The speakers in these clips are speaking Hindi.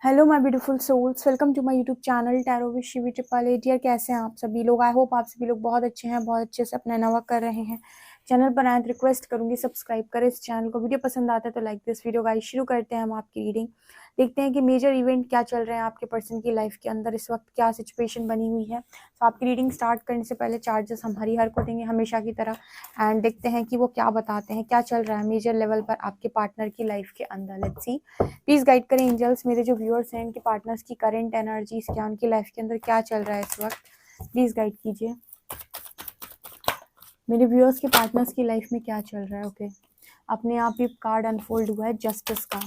Hello my beautiful souls, welcome to my YouTube channel tarot with Shivi triple eight. Dear, कैसे हैं आप सभी लोग? आई होप आप सभी लोग बहुत अच्छे हैं, बहुत अच्छे से अपना नवा कर रहे हैं। चैनल पर आए तो रिक्वेस्ट करूंगी सब्सक्राइब करें इस चैनल को। वीडियो पसंद आता है तो लाइक दिस वीडियो। गाइस, शुरू करते हैं हम आपकी रीडिंग। देखते हैं कि मेजर इवेंट क्या चल रहे हैं आपके पर्सन की लाइफ के अंदर, इस वक्त क्या सिचुएशन बनी हुई है। तो आपकी रीडिंग स्टार्ट करने से पहले चार्जेस हम हरिहर को देंगे हमेशा की तरह, एंड देखते हैं कि वो क्या बताते हैं, क्या चल रहा है मेजर लेवल पर आपके पार्टनर की लाइफ के अंदर। Let's see. प्लीज गाइड करें एंजल्स, मेरे जो व्यूअर्स हैं इनके पार्टनर्स की करंट एनर्जीज क्या, उनकी लाइफ के अंदर क्या चल रहा है इस वक्त। प्लीज गाइड कीजिए मेरे व्यूअर्स के पार्टनर्स की लाइफ में क्या चल रहा है। ओके, अपने आप ही कार्ड अनफोल्ड हुआ है जस्टिस का।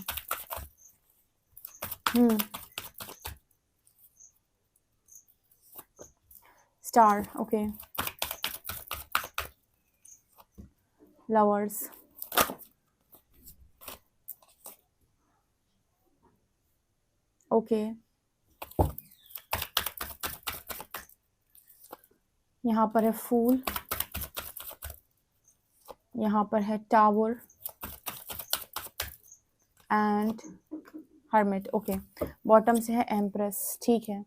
स्टार, ओके, लवर्स, ओके, यहाँ पर है फूल, यहाँ पर है tower and hermit. Okay, bottom से है एम्प्रेस। ठीक है,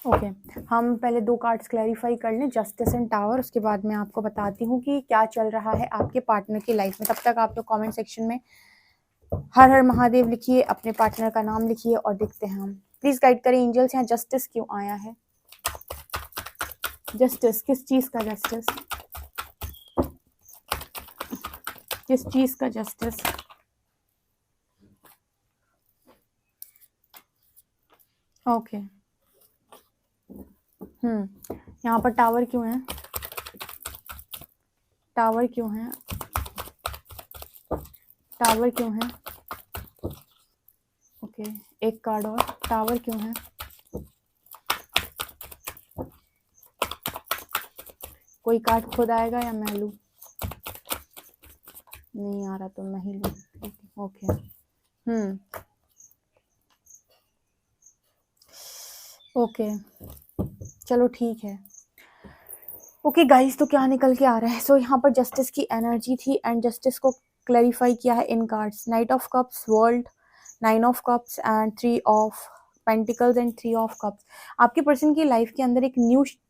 ओके हम पहले दो कार्ड्स क्लैरिफाई कर लें, जस्टिस एंड टावर। उसके बाद मैं आपको बताती हूँ कि क्या चल रहा है आपके पार्टनर की लाइफ में। तब तक आप लोग कमेंट सेक्शन में हर हर महादेव लिखिए, अपने पार्टनर का नाम लिखिए और देखते हैं हम। प्लीज गाइड करें एंजल्स, यहाँ जस्टिस क्यों आया है? जस्टिस, किस चीज का जस्टिस? किस चीज का जस्टिस? ओके, यहाँ पर टावर क्यों है? टावर क्यों है? टावर क्यों है? ओके, एक कार्ड और, टावर क्यों है? कोई कार्ड खुद आएगा या मैं लूं? नहीं आ रहा तो मैं ही लूं। ओके, ओके, चलो ठीक है। ओके गाइस, तो क्या निकल के आ रहा है? सो यहाँ पर जस्टिस की एनर्जी थी एंड जस्टिस को क्लैरिफाई किया है in cards, knight of cups, world, nine of cups and three of pentacles and three of cups. आपके पर्सन की लाइफ के अंदर एक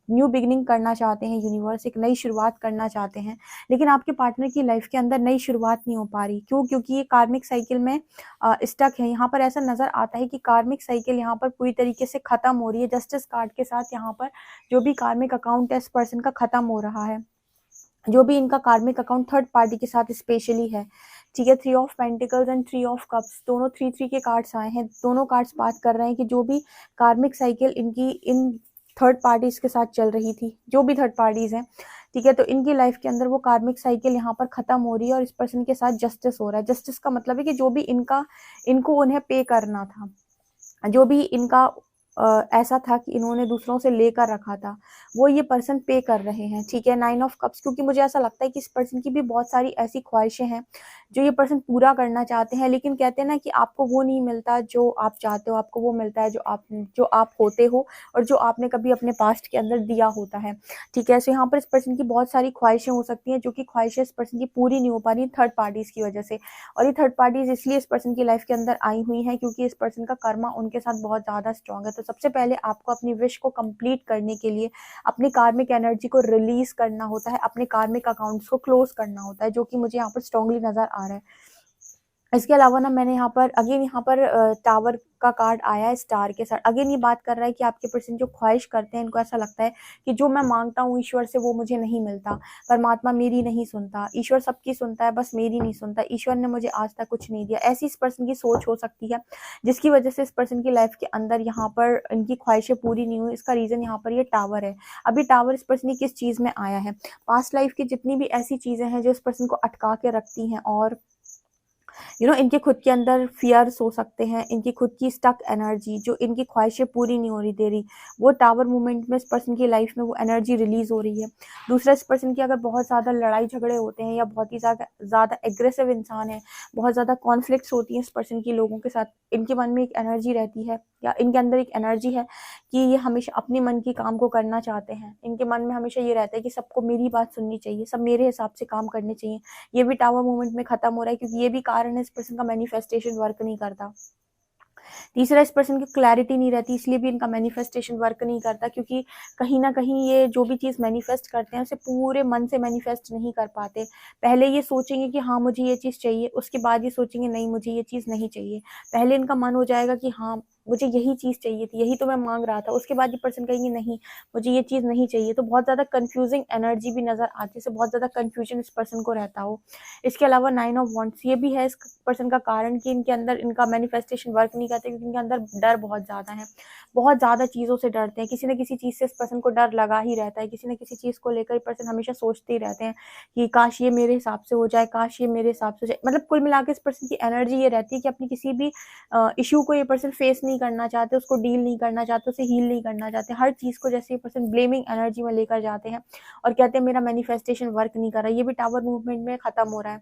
न्यू बिगिनिंग करना चाहते हैं यूनिवर्स, एक नई शुरुआत करना चाहते हैं, लेकिन आपके पार्टनर की लाइफ के अंदर नई शुरुआत नहीं हो पा रही। क्यों? क्योंकि ये कार्मिक साइकिल में स्टक है। यहाँ पर ऐसा नजर आता है कि कार्मिक साइकिल यहाँ पर पूरी तरीके से खत्म हो रही है। जस्टिस कार्ड के साथ यहाँ पर जो भी कार्मिक अकाउंट है इस पर्सन का खत्म हो रहा है। जो भी इनका कार्मिक अकाउंट थर्ड पार्टी के साथ स्पेशली है, ठीक है। Three of pentacles and three of cups, दोनों थ्री थ्री के कार्ड्स आए हैं। दोनों कार्ड्स बात कर रहे हैं कि जो भी कार्मिक साइकिल इनकी इन थर्ड पार्टीज के साथ चल रही थी, जो भी थर्ड पार्टीज हैं, ठीक है, तो इनकी लाइफ के अंदर वो कार्मिक साइकिल यहाँ पर खत्म हो रही है और इस पर्सन के साथ जस्टिस हो रहा है। जस्टिस का मतलब है कि जो भी इनको उन्हें पे करना था, जो भी इनका ऐसा था कि इन्होंने दूसरों से लेकर रखा था, वो ये पर्सन पे कर रहे हैं, ठीक है। नाइन ऑफ कप्स, क्योंकि मुझे ऐसा लगता है कि इस पर्सन की भी बहुत सारी ऐसी ख्वाहिशें हैं जो ये पर्सन पूरा करना चाहते हैं, लेकिन कहते हैं ना कि आपको वो नहीं मिलता जो आप चाहते हो, आपको वो मिलता है जो आप होते हो और जो आपने कभी अपने पास्ट के अंदर दिया होता है, ठीक है। सो यहाँ पर इस पर्सन की बहुत सारी ख्वाहिशें हो सकती हैं जो कि ख्वाहिशें इस पर्सन की पूरी नहीं हो पा रही थर्ड पार्टीज की वजह से। और ये थर्ड पार्टीज इसलिए इस पर्सन की लाइफ के अंदर आई हुई हैं क्योंकि इस पर्सन का कर्मा उनके साथ बहुत ज़्यादा स्ट्रांग है। तो सबसे पहले आपको अपनी विश को कंप्लीट करने के लिए अपनी कार्मिक एनर्जी को रिलीज करना होता है, अपने कार्मिक अकाउंट्स को क्लोज करना होता है, जो कि मुझे यहाँ पर स्ट्रांगली नजर आ रहा है। इसके अलावा ना मैंने यहाँ पर अगेन यहाँ पर टावर का कार्ड आया है स्टार के साथ। अगेन ये बात कर रहा है कि आपके पर्सन जो ख्वाहिश करते हैं, इनको ऐसा लगता है कि जो मैं मांगता हूँ ईश्वर से वो मुझे नहीं मिलता, परमात्मा मेरी नहीं सुनता, ईश्वर सबकी सुनता है बस मेरी नहीं सुनता, ईश्वर ने मुझे आज तक कुछ नहीं दिया। ऐसी इस पर्सन की सोच हो सकती है जिसकी वजह से इस पर्सन की लाइफ के अंदर यहाँ पर इनकी ख्वाहिशें पूरी नहीं हुई। इसका रीजन यहाँ पर ये टावर है। अभी टावर इस पर्सन की किस चीज में आया है? पास्ट लाइफ की जितनी भी ऐसी चीजें हैं जो इस पर्सन को अटका के रखती हैं, और इनके खुद के अंदर फियर्स हो सकते हैं, इनकी खुद की स्टक एनर्जी जो इनकी ख्वाहिशें पूरी नहीं हो रही दे रही, वो टावर मूवमेंट में इस पर्सन की लाइफ में वो एनर्जी रिलीज हो रही है। दूसरा, इस पर्सन की अगर बहुत ज़्यादा लड़ाई झगड़े होते हैं या बहुत ही ज़्यादा एग्रेसिव इंसान है, बहुत ज़्यादा कॉन्फ्लिक्ट्स होती हैं इस पर्सन की लोगों के साथ, इनके मन में एक एनर्जी रहती है या इनके अंदर एक एनर्जी है कि ये हमेशा अपने मन की काम को करना चाहते हैं। इनके मन में हमेशा ये रहता है कि सबको मेरी बात सुननी चाहिए, सब मेरे हिसाब से काम करने चाहिए। ये भी टावर मूवमेंट में खत्म हो रहा है क्योंकि ये भी कारण है इस पर्सन का मैनिफेस्टेशन वर्क नहीं करता। तीसरा, इस पर्सन की क्लैरिटी नहीं रहती, इसलिए भी इनका मैनिफेस्टेशन वर्क नहीं करता, क्योंकि कहीं ना कहीं ये जो भी चीज़ मैनिफेस्ट करते हैं उसे पूरे मन से मैनिफेस्ट नहीं कर पाते। पहले ये सोचेंगे कि हाँ मुझे ये चीज़ चाहिए, उसके बाद ये सोचेंगे नहीं मुझे ये चीज़ नहीं चाहिए। पहले इनका मन हो जाएगा कि हाँ मुझे यही चीज़ चाहिए थी, यही तो मैं मांग रहा था, उसके बाद ये पर्सन कहेंगे नहीं मुझे ये चीज़ नहीं चाहिए। तो बहुत ज़्यादा कंफ्यूजिंग एनर्जी भी नज़र आती है, बहुत ज़्यादा कंफ्यूजन इस पर्सन को रहता हो। इसके अलावा 9 ऑफ वांड्स ये भी है इस पर्सन का कारण कि इनके अंदर इनका मैनिफेस्टेशन वर्क नहीं करता, क्योंकि इनके अंदर डर बहुत ज़्यादा है, बहुत ज़्यादा चीज़ों से डरते हैं। किसी न किसी चीज़ से इस पर्सन को डर लगा ही रहता है, किसी न किसी चीज़ को लेकर पर्सन हमेशा सोचते ही रहते हैं कि काश ये मेरे हिसाब से हो जाए, काश ये मेरे हिसाब से हो जाए। मतलब कुल मिला के इस पर्सन की एनर्जी ये रहती है कि अपनी किसी भी इशू को ये पर्सन फेस नहीं करना चाहते, उसको डील नहीं करना चाहते, उसे हील नहीं करना चाहते। हर चीज़ को जैसे ये पर्सन ब्लेमिंग एनर्जी में लेकर जाते हैं और कहते हैं मेरा मैनिफेस्टेशन वर्क नहीं कर रहा। ये भी टावर मूवमेंट में खत्म हो रहा है।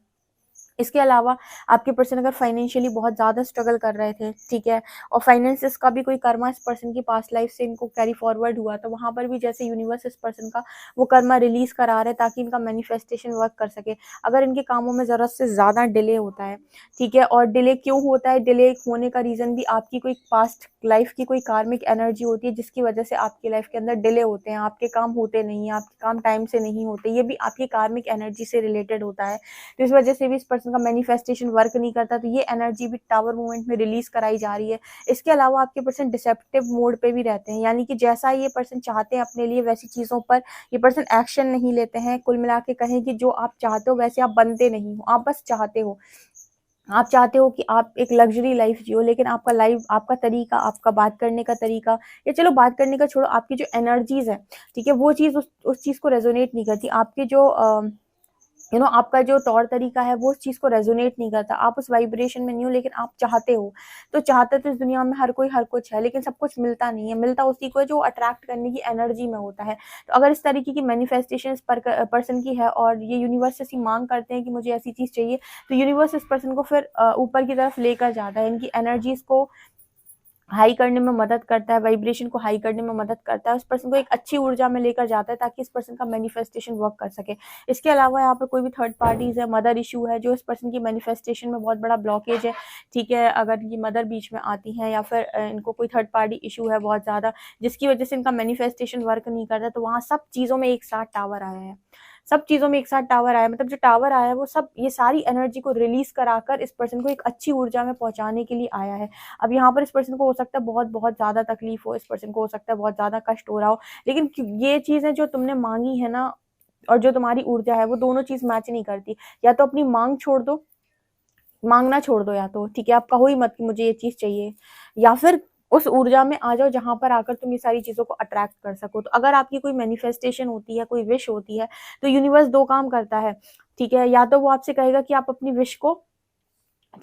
इसके अलावा आपके पर्सन अगर फाइनेंशियली बहुत ज़्यादा स्ट्रगल कर रहे थे, ठीक है, और फाइनेंसिस का भी कोई कर्मा इस पर्सन की पास्ट लाइफ से इनको कैरी फॉरवर्ड हुआ, तो वहाँ पर भी जैसे यूनिवर्स इस पर्सन का वो कर्मा रिलीज करा रहे ताकि इनका मैनिफेस्टेशन वर्क कर सके। अगर इनके कामों में ज़रूरत से ज़्यादा डिले होता है, ठीक है, और डिले क्यों होता है, डिले होने का रीज़न भी आपकी कोई पास्ट लाइफ की कोई कार्मिक एनर्जी होती है जिसकी वजह से आपकी लाइफ के अंदर डिले होते हैं, आपके काम होते नहीं हैं, आपके काम टाइम से नहीं होते, ये भी आपकी कार्मिक एनर्जी से रिलेटेड होता है। तो इस वजह से भी इस पर्सन का मैनिफेस्टेशन वर्क नहीं करता, तो ये एनर्जी भी टावर मूवमेंट में रिलीज कराई जा रही है। इसके अलावा आपके पर्सन डिसेप्टिव मोड पे भी रहते हैं, यानी कि जैसा ये पर्सन चाहते हैं अपने लिए वैसी चीज़ों पर ये पर्सन एक्शन नहीं लेते हैं। कुल मिला के कहें कि जो आप चाहते हो वैसे आप बनते नहीं हो, आप बस चाहते हो। आप चाहते हो कि आप एक लग्जरी लाइफ जियो, लेकिन आपका लाइफ, आपका तरीका, आपका बात करने का तरीका, या चलो बात करने का छोड़ो, आपकी जो एनर्जीज है, ठीक है, वो चीज़ उस चीज़ को रेजोनेट नहीं करती। आपके जो आपका जो तौर तरीका है वो उस चीज़ को रेजोनेट नहीं करता। आप उस वाइब्रेशन में नहीं हो, लेकिन आप चाहते हो। तो चाहते तो इस दुनिया में हर कोई हर कुछ है, लेकिन सब कुछ मिलता नहीं है। मिलता उसी को है जो अट्रैक्ट करने की एनर्जी में होता है। तो अगर इस तरीके की मैनिफेस्टेशन इस पर्सन की है और ये यूनिवर्स से मांग करते हैं कि मुझे ऐसी चीज़ चाहिए, तो यूनिवर्स इस पर्सन को फिर ऊपर की तरफ लेकर जाता है, इनकी एनर्जीज को हाई करने में मदद करता है, वाइब्रेशन को हाई करने में मदद करता है, उस पर्सन को एक अच्छी ऊर्जा में लेकर जाता है ताकि इस पर्सन का मैनिफेस्टेशन वर्क कर सके। इसके अलावा यहाँ पर कोई भी थर्ड पार्टीज है, मदर इशू है जो इस पर्सन की मैनिफेस्टेशन में बहुत बड़ा ब्लॉकेज है, ठीक है। अगर इनकी मदर बीच में आती है या फिर इनको कोई थर्ड पार्टी इशू है बहुत ज़्यादा जिसकी वजह से इनका मैनिफेस्टेशन वर्क नहीं करता, तो वहाँ सब चीज़ों में एक साथ टावर आया है। सब चीज़ों में एक साथ टावर आया, मतलब जो टावर आया है वो सब ये सारी एनर्जी को रिलीज कराकर इस पर्सन को एक अच्छी ऊर्जा में पहुंचाने के लिए आया है। अब यहाँ पर इस पर्सन को हो सकता है बहुत बहुत ज़्यादा तकलीफ हो, इस पर्सन को हो सकता है बहुत ज़्यादा कष्ट हो रहा हो, लेकिन ये चीज़ें जो तुमने मांगी है ना और जो तुम्हारी ऊर्जा है वो दोनों चीज़ मैच नहीं करती। या तो अपनी मांग छोड़ दो, मांगना छोड़ दो, या तो ठीक है आप कहो ही मत कि मुझे ये चीज़ चाहिए, या फिर उस ऊर्जा में आ जाओ जहाँ पर आकर तुम ये सारी चीज़ों को अट्रैक्ट कर सको। तो अगर आपकी कोई मैनिफेस्टेशन होती है, कोई विश होती है, तो यूनिवर्स दो काम करता है, ठीक है। या तो वो आपसे कहेगा कि आप अपनी विश को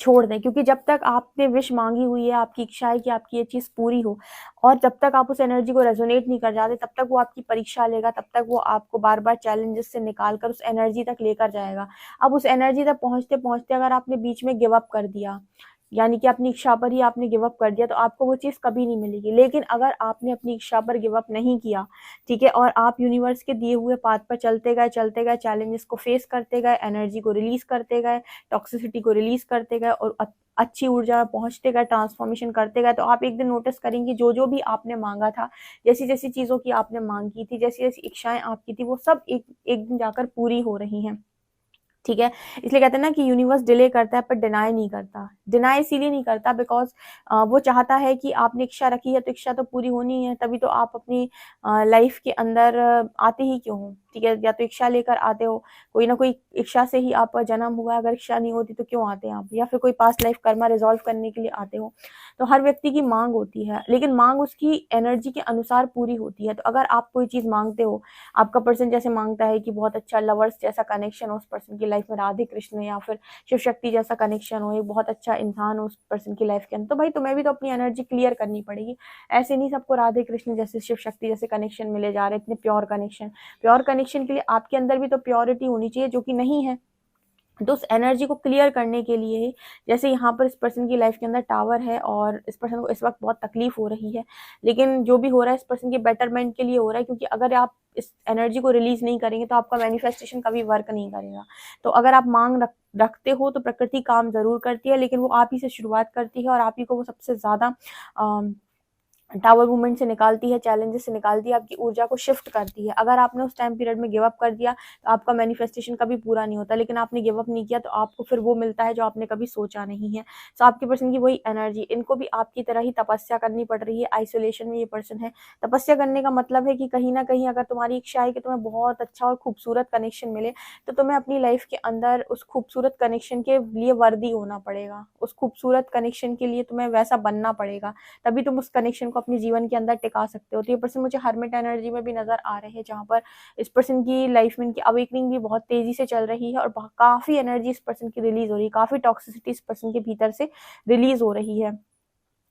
छोड़ दें, क्योंकि जब तक आपने विश मांगी हुई है, आपकी इच्छा है कि आपकी ये चीज़ पूरी हो, और जब तक आप उस एनर्जी को रेजोनेट नहीं कर जाते, तब तक वो आपकी परीक्षा लेगा, तब तक वो आपको बार बार चैलेंजेस से निकाल कर उस एनर्जी तक लेकर जाएगा। अब उस एनर्जी तक पहुंचते पहुंचते अगर आपने बीच में गिव अप कर दिया, यानी कि अपनी इच्छा पर ही आपने गिव अप कर दिया, तो आपको वो चीज़ कभी नहीं मिलेगी। लेकिन अगर आपने अपनी इच्छा पर गिव अप नहीं किया, ठीक है, और आप यूनिवर्स के दिए हुए पाथ पर चलते गए, चैलेंजेस को फेस करते गए, एनर्जी को रिलीज करते गए, टॉक्सिसिटी को रिलीज करते गए और अच्छी ऊर्जा में पहुंचते गए, ट्रांसफॉर्मेशन करते गए, तो आप एक दिन नोटिस करेंगे जो जो भी आपने मांगा था, जैसी जैसी चीज़ों की आपने मांग की थी, जैसी जैसी इच्छाएं आपकी थी, वो सब एक एक दिन जाकर पूरी हो रही हैं, ठीक है। इसलिए कहते हैं ना कि यूनिवर्स डिले करता है पर डिनाई नहीं करता। डिनाई इसीलिए नहीं करता बिकॉज वो चाहता है कि आपने इच्छा रखी है तो इच्छा तो पूरी होनी है, तभी तो आप अपनी लाइफ के अंदर आते ही क्यों हो, ठीक है। या तो इच्छा लेकर आते हो, कोई ना कोई इच्छा से ही आपका जन्म हुआ, अगर इच्छा नहीं होती तो क्यों आते हैं आप, या फिर कोई पास्ट लाइफ कर्मा रिजॉल्व करने के लिए आते हो। तो हर व्यक्ति की मांग होती है, लेकिन मांग उसकी एनर्जी के अनुसार पूरी होती है। तो अगर आप कोई चीज़ मांगते हो, आपका पर्सन जैसे मांगता है कि बहुत अच्छा लवर्स जैसा कनेक्शन हो उस पर्सन की लाइफ में, राधे कृष्ण या फिर शिव शक्ति जैसा कनेक्शन हो, एक बहुत अच्छा इंसान हो उस पर्सन की लाइफ के अंदर, तो भाई तुम्हें भी तो अपनी एनर्जी क्लियर करनी पड़ेगी। ऐसे नहीं सबको राधे कृष्ण जैसे, शिव शक्ति जैसे कनेक्शन मिले जा रहे इतने प्योर कनेक्शन। प्योर कनेक्शन के लिए आपके अंदर भी तो प्योरिटी होनी चाहिए, जो कि नहीं है। तो उस एनर्जी को क्लियर करने के लिए, जैसे यहाँ पर इस पर्सन की लाइफ के अंदर टावर है और इस पर्सन को इस वक्त बहुत तकलीफ हो रही है, लेकिन जो भी हो रहा है इस पर्सन के बेटरमेंट के लिए हो रहा है, क्योंकि अगर आप इस एनर्जी को रिलीज नहीं करेंगे तो आपका मैनिफेस्टेशन कभी वर्क नहीं करेगा। तो अगर आप रखते हो तो प्रकृति काम ज़रूर करती है, लेकिन वो आप ही से शुरुआत करती है और आप ही को वो सबसे ज़्यादा टावर मूवमेंट से निकालती है, चैलेंजेस से निकालती है, आपकी ऊर्जा को शिफ्ट करती है। अगर आपने उस टाइम पीरियड में गिव अप कर दिया तो आपका मैनिफेस्टेशन कभी पूरा नहीं होता, लेकिन आपने गिव अप नहीं किया तो आपको फिर वो मिलता है जो आपने कभी सोचा नहीं है। सो आपके पर्सन की वही एनर्जी, इनको भी आपकी तरह ही तपस्या करनी पड़ रही है। आइसोलेशन में ये पर्सन है। तपस्या करने का मतलब है कि कहीं ना कहीं अगर तुम्हारी इच्छा है कि तुम्हें बहुत अच्छा और खूबसूरत कनेक्शन मिले, तो तुम्हें अपनी लाइफ के अंदर उस खूबसूरत कनेक्शन के लिए वर्दी होना पड़ेगा। उस खूबसूरत कनेक्शन के लिए तुम्हें वैसा बनना पड़ेगा, तभी तुम उस कनेक्शन को अपने जीवन के अंदर टिका सकते हो। तो ये पर्सन मुझे हर्मिट एनर्जी में भी नजर आ रहे हैं, जहाँ पर इस पर्सन की लाइफ में इनकी अवेकनिंग भी बहुत तेजी से चल रही है और काफी एनर्जी इस पर्सन की रिलीज हो रही है, काफी टॉक्सिसिटी इस पर्सन के भीतर से रिलीज हो रही है।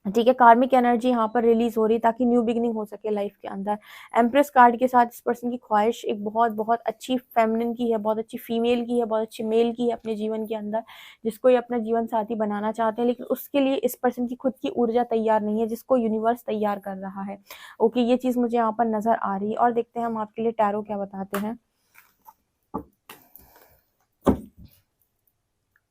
ठीक है, कार्मिक एनर्जी यहाँ पर रिलीज हो रही है ताकि न्यू बिगिनिंग हो सके लाइफ के अंदर। एम्प्रेस कार्ड के साथ इस पर्सन की ख्वाहिश एक बहुत बहुत अच्छी फेमिनिन की है, बहुत अच्छी फीमेल की है, बहुत अच्छी मेल की है अपने जीवन के अंदर, जिसको ये अपना जीवन साथी बनाना चाहते हैं, लेकिन उसके लिए इस पर्सन की खुद की ऊर्जा तैयार नहीं है, जिसको यूनिवर्स तैयार कर रहा है। ओके, ये चीज मुझे यहाँ पर नजर आ रही है। और देखते हैं हम आपके लिए टैरो क्या बताते हैं।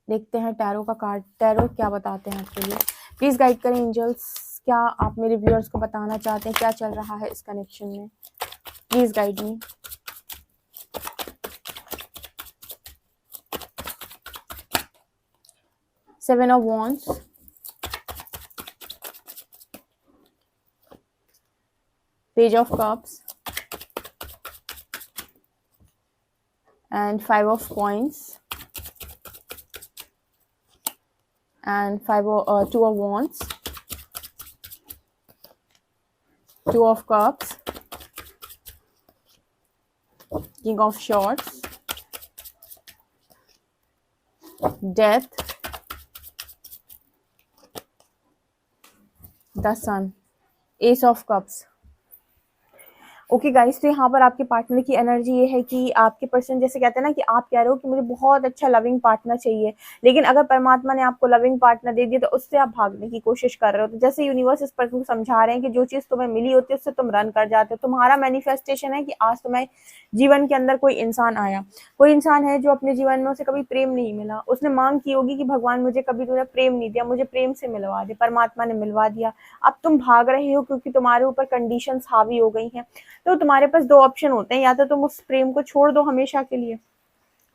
देखते हैं टैरो का कार्ड, टैरो क्या बताते हैं आपके लिए। प्लीज गाइड करें एंजल्स, क्या आप मेरे व्यूअर्स को बताना चाहते हैं क्या चल रहा है इस कनेक्शन में। Please guide me. Seven of wands, page of cups and five of coins and two of wands, two of cups, king of swords, death, the sun, ace of cups। Okay guys, तो यहाँ पर आपके पार्टनर की एनर्जी ये है कि आपके पर्सन, जैसे कहते हैं ना कि आप कह रहे हो कि मुझे बहुत अच्छा लविंग पार्टनर चाहिए, लेकिन अगर परमात्मा ने आपको लविंग पार्टनर दे दिया तो उससे आप भागने की कोशिश कर रहे हो। तो जैसे यूनिवर्स इस पर्सन को समझा रहे हैं कि जो चीज तुम्हें मिली होती है उससे तुम रन कर जाते हो। तुम्हारा मैनिफेस्टेशन है कि आज तुम्हें जीवन के अंदर कोई इंसान आया, कोई इंसान है जो अपने जीवन में उसे कभी प्रेम नहीं मिला, उसने मांग की होगी कि भगवान मुझे कभी तूने प्रेम नहीं दिया, मुझे प्रेम से मिलवा दे, परमात्मा ने मिलवा दिया। अब तुम भाग रहे हो क्योंकि तुम्हारे ऊपर कंडीशंस हावी हो गई हैं। तो तुम्हारे पास दो ऑप्शन होते हैं, या तो तुम उस प्रेम को छोड़ दो हमेशा के लिए,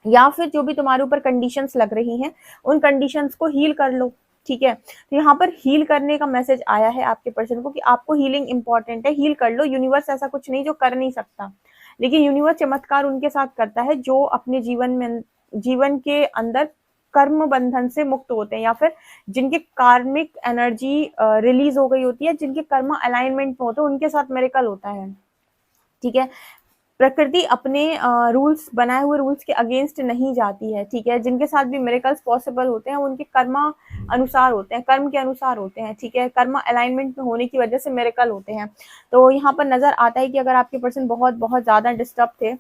या फिर जो भी तुम्हारे ऊपर कंडीशंस लग रही हैं उन कंडीशंस को हील कर लो। ठीक है, तो यहाँ पर हील करने का मैसेज आया है आपके पर्सन को कि आपको हीलिंग इंपॉर्टेंट है, हील कर लो। यूनिवर्स ऐसा कुछ नहीं जो कर नहीं सकता, लेकिन यूनिवर्स चमत्कार उनके साथ करता है जो अपने जीवन के अंदर कर्म बंधन से मुक्त होते हैं, या फिर जिनके कार्मिक एनर्जी रिलीज हो गई होती है, जिनके कर्म अलाइनमेंट में होते हैं, उनके साथ मेरेकल होता है। ठीक है, प्रकृति अपने रूल्स, बनाए हुए रूल्स के अगेंस्ट नहीं जाती है। ठीक है, जिनके साथ भी मिरेकल्स पॉसिबल होते हैं उनके कर्मा अनुसार होते हैं, कर्म के अनुसार होते हैं। ठीक है, कर्मा अलाइनमेंट में होने की वजह से मिरेकल होते हैं। तो यहाँ पर नजर आता है कि अगर आपके पर्सन बहुत बहुत ज्यादा डिस्टर्ब थे,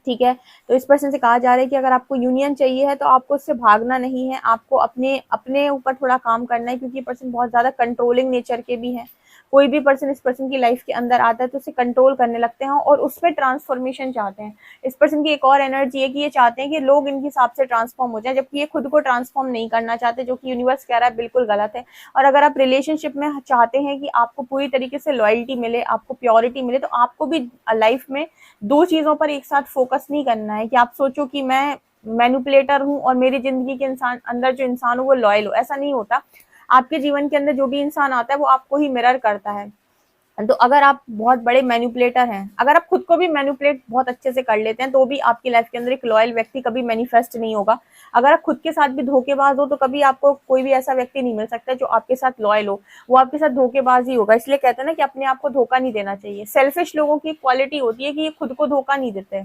ठीक है, तो इस पर्सन से कहा जा रहा है कि अगर आपको यूनियन चाहिए है तो आपको उससे भागना नहीं है, आपको अपने अपने ऊपर थोड़ा काम करना है, क्योंकि ये पर्सन बहुत ज्यादा कंट्रोलिंग नेचर के भी हैं। कोई भी पर्सन इस पर्सन की लाइफ के अंदर आता है तो उसे कंट्रोल करने लगते हैं और उसमें ट्रांसफॉर्मेशन चाहते हैं। इस पर्सन की एक और एनर्जी है कि ये चाहते हैं कि लोग इनके हिसाब से ट्रांसफॉर्म हो जाए, जबकि ये खुद को ट्रांसफॉर्म नहीं करना चाहते, जो कि यूनिवर्स कह रहा है बिल्कुल गलत है। और अगर आप रिलेशनशिप में चाहते हैं कि आपको पूरी तरीके से लॉयल्टी मिले, आपको प्योरिटी मिले, तो आपको भी लाइफ में दो चीजों पर एक साथ फोकस नहीं करना है कि आप सोचो कि मैं मैनिपुलेटर हूं और मेरी जिंदगी के इंसान अंदर जो इंसान हो वो लॉयल हो। ऐसा नहीं होता। आपके जीवन के अंदर जो भी इंसान आता है वो आपको ही मिरर करता है। तो अगर आप बहुत बड़े मैनिपुलेटर हैं, अगर आप खुद को भी मैनिपुलेट बहुत अच्छे से कर लेते हैं, तो भी आपकी लाइफ के अंदर एक लॉयल व्यक्ति कभी मैनिफेस्ट नहीं होगा। अगर आप खुद के साथ भी धोखेबाज हो तो कभी आपको कोई भी ऐसा व्यक्ति नहीं मिल सकता जो आपके साथ लॉयल हो, वो आपके साथ धोखेबाज ही होगा। इसलिए कहते हैं ना कि अपने आप को धोखा नहीं देना चाहिए। सेल्फिश लोगों की क्वालिटी होती है कि ये खुद को धोखा नहीं देते,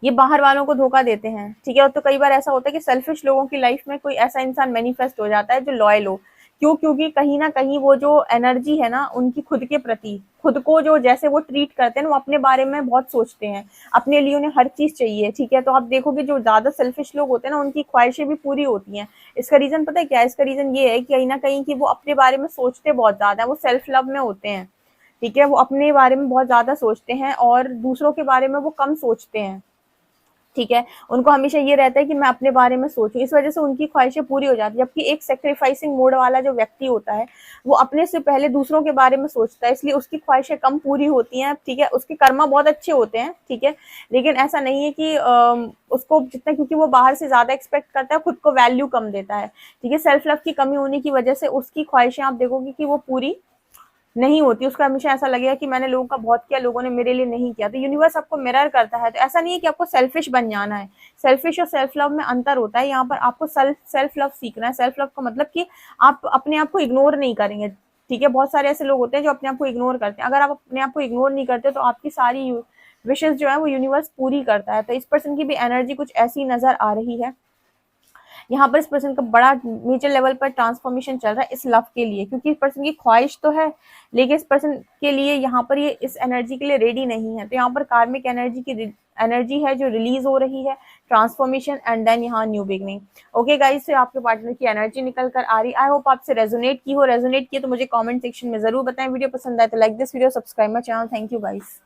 ये बाहर वालों को धोखा देते हैं। ठीक है, और तो कई बार ऐसा होता है कि सेल्फिश लोगों की लाइफ में कोई ऐसा इंसान मैनिफेस्ट हो जाता है जो लॉयल हो। क्यों? क्योंकि कहीं ना कहीं वो जो एनर्जी है ना उनकी खुद के प्रति, खुद को जो जैसे वो ट्रीट करते हैं, वो अपने बारे में बहुत सोचते हैं, अपने लिए उन्हें हर चीज चाहिए। ठीक है, तो आप देखोगे जो ज्यादा सेल्फिश लोग होते हैं ना उनकी ख्वाहिशें भी पूरी होती हैं। इसका रीजन पता है क्या है? इसका रीजन ये है कि कहीं ना कहीं कि वो अपने बारे में सोचते बहुत ज्यादा है, वो सेल्फ लव में होते हैं। ठीक है, वो अपने बारे में बहुत ज्यादा सोचते हैं और दूसरों के बारे में वो कम सोचते हैं। ठीक है, उनको हमेशा ये रहता है कि मैं अपने बारे में सोचूं, इस वजह से उनकी ख्वाहिशें पूरी हो जाती है। जबकि एक सेक्रीफाइसिंग मोड वाला जो व्यक्ति होता है वो अपने से पहले दूसरों के बारे में सोचता है, इसलिए उसकी ख्वाहिशें कम पूरी होती हैं। ठीक है, उसके कर्मा बहुत अच्छे होते हैं। ठीक है, लेकिन ऐसा नहीं है कि उसको जितना, क्योंकि वो बाहर से ज्यादा एक्सपेक्ट करता है, खुद को वैल्यू कम देता है। ठीक है, सेल्फ लव की कमी होने की वजह से उसकी ख्वाहिशें आप देखोगे कि वो पूरी नहीं होती। उसको हमेशा ऐसा लगेगा कि मैंने लोगों का बहुत किया, लोगों ने मेरे लिए नहीं किया। तो यूनिवर्स आपको मिरर करता है। तो ऐसा नहीं है कि आपको सेल्फिश बन जाना है, सेल्फिश और सेल्फ लव में अंतर होता है। यहाँ पर आपको सेल्फ लव सीखना है। सेल्फ लव का मतलब कि आप अपने आप को इग्नोर नहीं करेंगे। ठीक है, बहुत सारे ऐसे लोग होते हैं जो अपने आप को इग्नोर करते हैं। अगर आप अपने आप को इग्नोर नहीं करते तो आपकी सारी विशेष जो है वो यूनिवर्स पूरी करता है। तो इस पर्सन की भी एनर्जी कुछ ऐसी नजर आ रही है। यहाँ पर इस पर्सन का बड़ा मेजर लेवल पर ट्रांसफॉर्मेशन चल रहा है इस लव के लिए, क्योंकि इस पर्सन की ख्वाहिश तो है लेकिन इस पर्सन के लिए यहाँ पर ये इस एनर्जी के लिए रेडी नहीं है। तो यहाँ पर कार्मिक एनर्जी की एनर्जी है जो रिलीज हो रही है, ट्रांसफॉर्मेशन एंड देन यहाँ न्यू बिगनिंग। ओके गाइस, तो आपके पार्टनर की एनर्जी निकल कर आ रही। आई होप आपसे रेजोनेट की हो। रेजोनेट की तो मुझे कमेंट सेक्शन में जरूर बताएं। वीडियो पसंद आए तो like this video, subscribe my channel. Thank you guys.